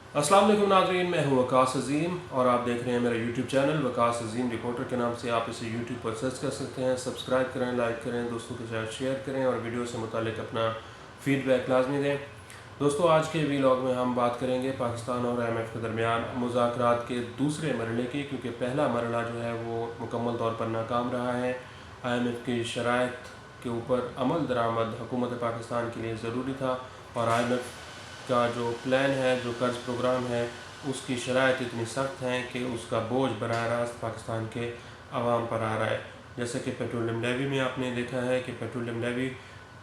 अस्सलाम वालेकुम नाज़रीन, मैं हूँ वकास अज़ीम और आप देख रहे हैं मेरा यूट्यूब चैनल वकास अज़ीम रिपोर्टर के नाम से। आप इसे यूट्यूब पर सर्च कर सकते हैं। सब्सक्राइब करें, लाइक करें, दोस्तों के साथ शेयर करें और वीडियो से मुतालिक अपना फ़ीडबैक लाजमी दें। दोस्तों, आज के वीलॉग में हम बात करेंगे पाकिस्तान और IMF के दरमियान मुज़ाकरात के दूसरे मरहले की, क्योंकि पहला मरहला जो है वो मुकम्मल तौर पर नाकाम रहा है। IMF की शराइत के ऊपर अमल दरामद हुकूमत पाकिस्तान के लिए ज़रूरी था और IMF का जो प्लान है, जो कर्ज़ प्रोग्राम है, उसकी शराइत इतनी सख्त हैं कि उसका बोझ बराह रास्त पाकिस्तान के आवाम पर आ रहा है। जैसे कि पेट्रोलियम लेवी में आपने देखा है कि पेट्रोलियम लेवी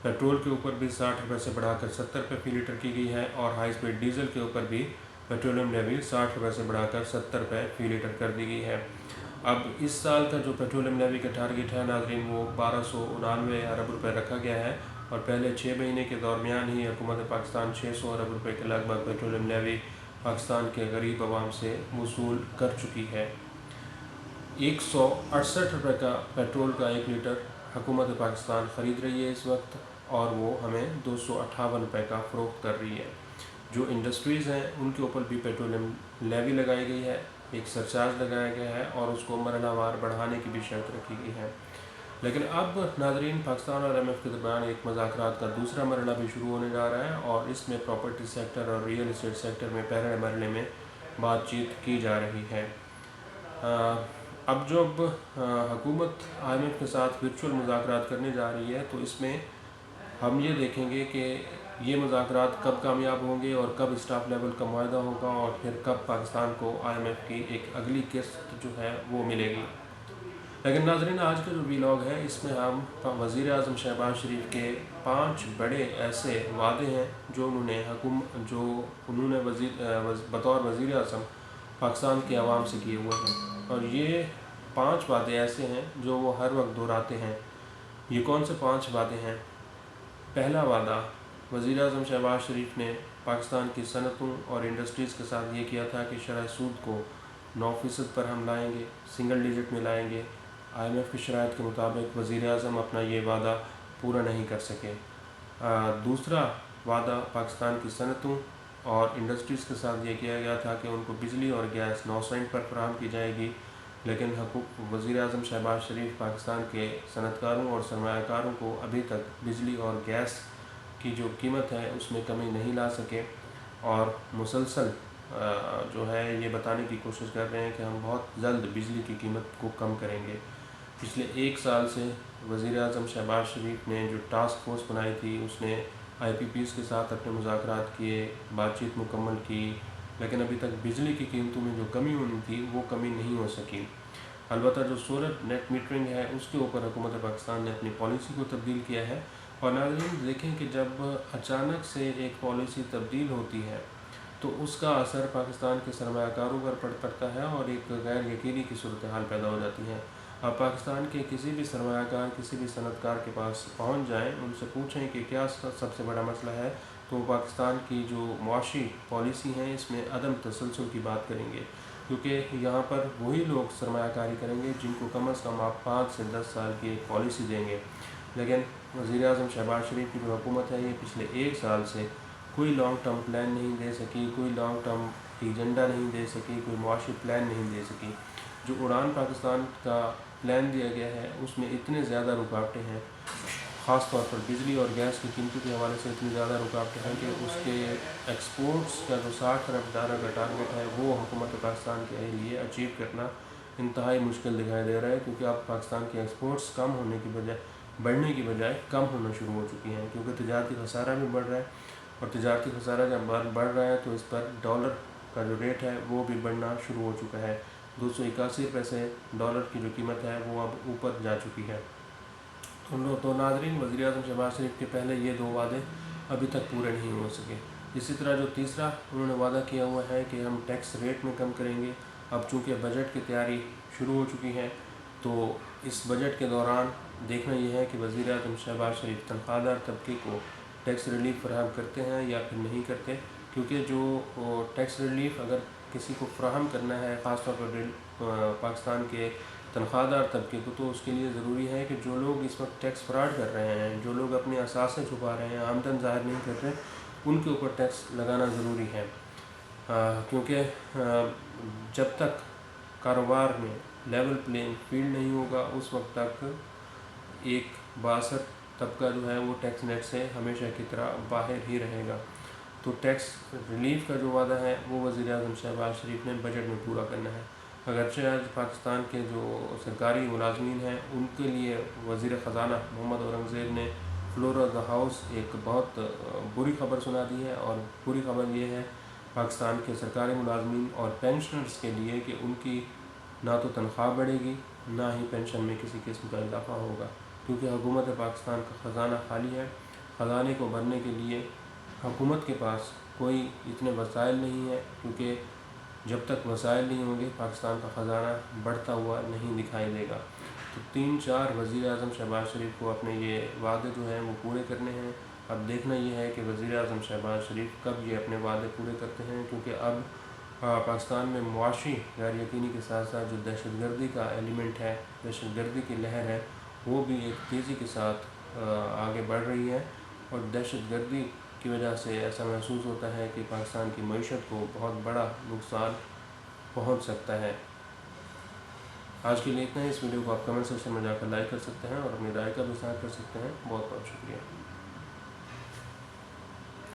पेट्रोल के ऊपर भी 60 रुपये से बढ़ाकर 70 रुपये फ़ी लीटर की गई है और हाई स्पीड डीजल के ऊपर भी पेट्रोलियम लेवी 60 रुपये से बढ़ाकर 70 रुपये फ़ी लीटर कर दी गई है। अब इस साल का जो पेट्रोलियम लेवी का टारगेट है नाज़रीन, वो 1299 अरब रुपये रखा गया है और पहले 6 महीने के दरमियान ही हुकूमत पाकिस्तान 600 अरब रुपये के लगभग पेट्रोलियम लेवी पाकिस्तान के गरीब आवाम से वसूल कर चुकी है। 168 रुपये का पेट्रोल का 1 लीटर हुकूमत पाकिस्तान ख़रीद रही है इस वक्त और वो हमें 258 रुपये का फ़रोख्त कर रही है। जो इंडस्ट्रीज़ हैं उनके ऊपर भी पेट्रोलियम लेवी लगाई गई है, एक सरचार्ज लगाया गया है और उसको मरहलावार बढ़ाने की भी शर्त रखी गई है। लेकिन अब नाज़रीन, पाकिस्तान और IMF के दरमियान एक मुज़ाकरात का दूसरा मरहला भी शुरू होने जा रहा है और इसमें प्रॉपर्टी सेक्टर और रियल इस्टेट सेक्टर में पहले मरहले में बातचीत की जा रही है। अब जब हुकूमत IMF के साथ वर्चुअल मुज़ाकरात करने जा रही है तो इसमें हम ये देखेंगे कि ये मुज़ाकरात कब कामयाब होंगे और कब स्टाफ लेवल का मुआहदा होगा और फिर कब पाकिस्तान को IMF की एक अगली किस्त जो है वो मिलेगी। लेकिन नाज़रीन, आज का जो वीलॉग है इसमें हम वज़ीर आज़म शहबाज शरीफ के 5 बड़े ऐसे वादे हैं जो उन्होंने बतौर वज़ीर आज़म पाकिस्तान के अवाम से किए हुए हैं और ये 5 वादे ऐसे हैं जो वो हर वक्त दोहराते हैं। ये कौन से 5 वादे हैं? पहला वादा, वज़ीर आज़म शहबाज शरीफ ने पाकिस्तान की सनतों और इंडस्ट्रीज़ के साथ ये किया था कि शरह सूद को 9% पर हम लाएंगे, सिंगल डिजिट में लाएंगे। IMF की शराइत के मुताबिक वज़ीर आज़म अपना ये वादा पूरा नहीं कर सके। दूसरा वादा पाकिस्तान की सनतों और इंडस्ट्रीज़ के साथ ये किया गया था कि उनको बिजली और गैस 9 सेंट पर फराहम की जाएगी, लेकिन वज़ीर आज़म शहबाज शरीफ पाकिस्तान के सनतकारों और सरमायाकारों को अभी तक बिजली और गैस की जो कीमत है उसमें कमी नहीं ला सके और मुसलसल जो है ये बताने की कोशिश कर रहे हैं कि हम बहुत जल्द बिजली की कीमत को कम करेंगे। पिछले 1 साल से वज़ीर आज़म शहबाज शरीफ ने जो टास्क फोर्स बनाई थी उसने IPPs के साथ अपने मुज़ाकरात किए, बातचीत मुकम्मल की, लेकिन अभी तक बिजली की कीमतों में जो कमी होनी थी वो कमी नहीं हो सकी। अलबत्ता जो सोलर नेट मीटरिंग है उसके ऊपर हुकूमत पाकिस्तान ने अपनी पॉलिसी को तब्दील किया है और नाज़रीन देखें कि जब अचानक से एक पॉलिसी तब्दील होती है तो उसका असर पाकिस्तान के सरमायाकारों पर पड़ता है और एक गैर यकीनी की सूरत हाल पैदा हो जाती है। आप पाकिस्तान के किसी भी सरमायाकार, किसी भी सनतकार के पास पहुंच जाएं, उनसे पूछें कि क्या सबसे बड़ा मसला है, तो पाकिस्तान की जो मुआशी पॉलिसी है इसमें अदम तसलसल की बात करेंगे, क्योंकि यहाँ पर वही लोग सरमायाकारी करेंगे जिनको कम अज़ कम आप 5 से 10 साल की एक पॉलिसी देंगे। लेकिन वज़ीर आज़म शहबाज शरीफ की जो हुकूमत है ये पिछले 1 साल से कोई लॉन्ग टर्म प्लान नहीं दे सकी, कोई लॉन्ग टर्म एजेंडा नहीं दे सकी, कोई मुआशी प्लान नहीं दे सकी। जो उड़ान पाकिस्तान का प्लान दिया गया है उसमें इतने ज़्यादा रुकावटें हैं, ख़ास तौर पर बिजली और गैस की कीमतों के हवाले से इतनी ज़्यादा रुकावटें हैं कि उसके एक्सपोर्ट्स का जो 60 अरब डॉलर का टारगेट है वो हुकूमत पाकिस्तान के लिए अचीव करना इंतहाई मुश्किल दिखाई दे रहा है, क्योंकि अब पाकिस्तान के एक्सपोर्ट्स कम होने की बजाय बढ़ने की बजाय कम होना शुरू हो चुकी हैं, क्योंकि तजारती खसारा भी बढ़ रहा है और तजारती खसारा जब बढ़ रहा है तो इस पर डॉलर का जो रेट है वो भी बढ़ना शुरू हो चुका है। 281 रुपये से डॉलर की जो कीमत है वो अब ऊपर जा चुकी है। तो नाज़रीन, वज़ीर आज़म शहबाज शरीफ के पहले ये 2 वादे अभी तक पूरे नहीं हो सके। इसी तरह जो तीसरा उन्होंने वादा किया हुआ है कि हम टैक्स रेट में कम करेंगे। अब चूँकि बजट की तैयारी शुरू हो चुकी है तो इस बजट के दौरान देखना यह है कि वज़ीर आज़म शहबाज शरीफ तनख्वाहदार तबके को टैक्स रिलीफ फराहम करते हैं या फिर नहीं करते, क्योंकि जो टैक्स रिलीफ अगर किसी को फराहम करना है, ख़ास तौर पर पाकिस्तान के तनख्वाहदार तबके को, तो उसके लिए ज़रूरी है कि जो लोग इस वक्त टैक्स फ्रॉड कर रहे हैं, जो लोग अपने असासे छुपा रहे हैं, आमदन ज़ाहिर नहीं कर रहे, उनके ऊपर टैक्स लगाना ज़रूरी है। क्योंकि जब तक कारोबार में लेवल प्लेइंग फील्ड नहीं होगा उस वक्त तक एक बासर तबका जो है वो टैक्स नेट से हमेशा की तरह बाहर ही रहेगा। तो टैक्स रिलीफ का जो वादा है वो वज़ीर आज़म शहबाज शरीफ ने बजट में पूरा करना है। अगरचे आज पाकिस्तान के जो सरकारी मुलाजमीन हैं उनके लिए वज़ीर ख़जाना मोहम्मद औरंगज़ेब ने फ्लोर ऑफ द हाउस एक बहुत बुरी खबर सुना दी है, और बुरी खबर ये है पाकिस्तान के सरकारी मुलाजमीन और पेंशनर्स के लिए कि उनकी ना तो तनख्वाह बढ़ेगी, ना ही पेंशन में किसी किस्म का इजाफा होगा, क्योंकि हुकूमत पाकिस्तान का ख़जाना खाली है। ख़जाने को भरने के लिए हुकूमत के पास कोई इतने वसाइल नहीं है, क्योंकि जब तक वसाइल नहीं होंगे पाकिस्तान का ख़जाना बढ़ता हुआ नहीं दिखाई देगा। तो 3-4 वज़ीर आज़म शहबाज शरीफ को अपने ये वादे जो हैं वो पूरे करने हैं। अब देखना ये है कि वज़ीर आज़म शहबाज शरीफ कब ये अपने वादे पूरे करते हैं, क्योंकि अब पाकिस्तान में मुआशी गैर यकीनी के साथ साथ जो दहशतगर्दी का एलिमेंट है, दहशतगर्दी की लहर है, वो भी एक तेज़ी के साथ आगे बढ़ रही है। और दहशतगर्दी की वजह से ऐसा महसूस होता है कि पाकिस्तान की मईशत को बहुत बड़ा नुकसान पहुंच सकता है। आज के लिए इतना ही। इस वीडियो को आप कमेंट सेक्शन में जाकर लाइक कर सकते हैं और अपनी राय का भी इज़हार कर सकते हैं। बहुत बहुत शुक्रिया।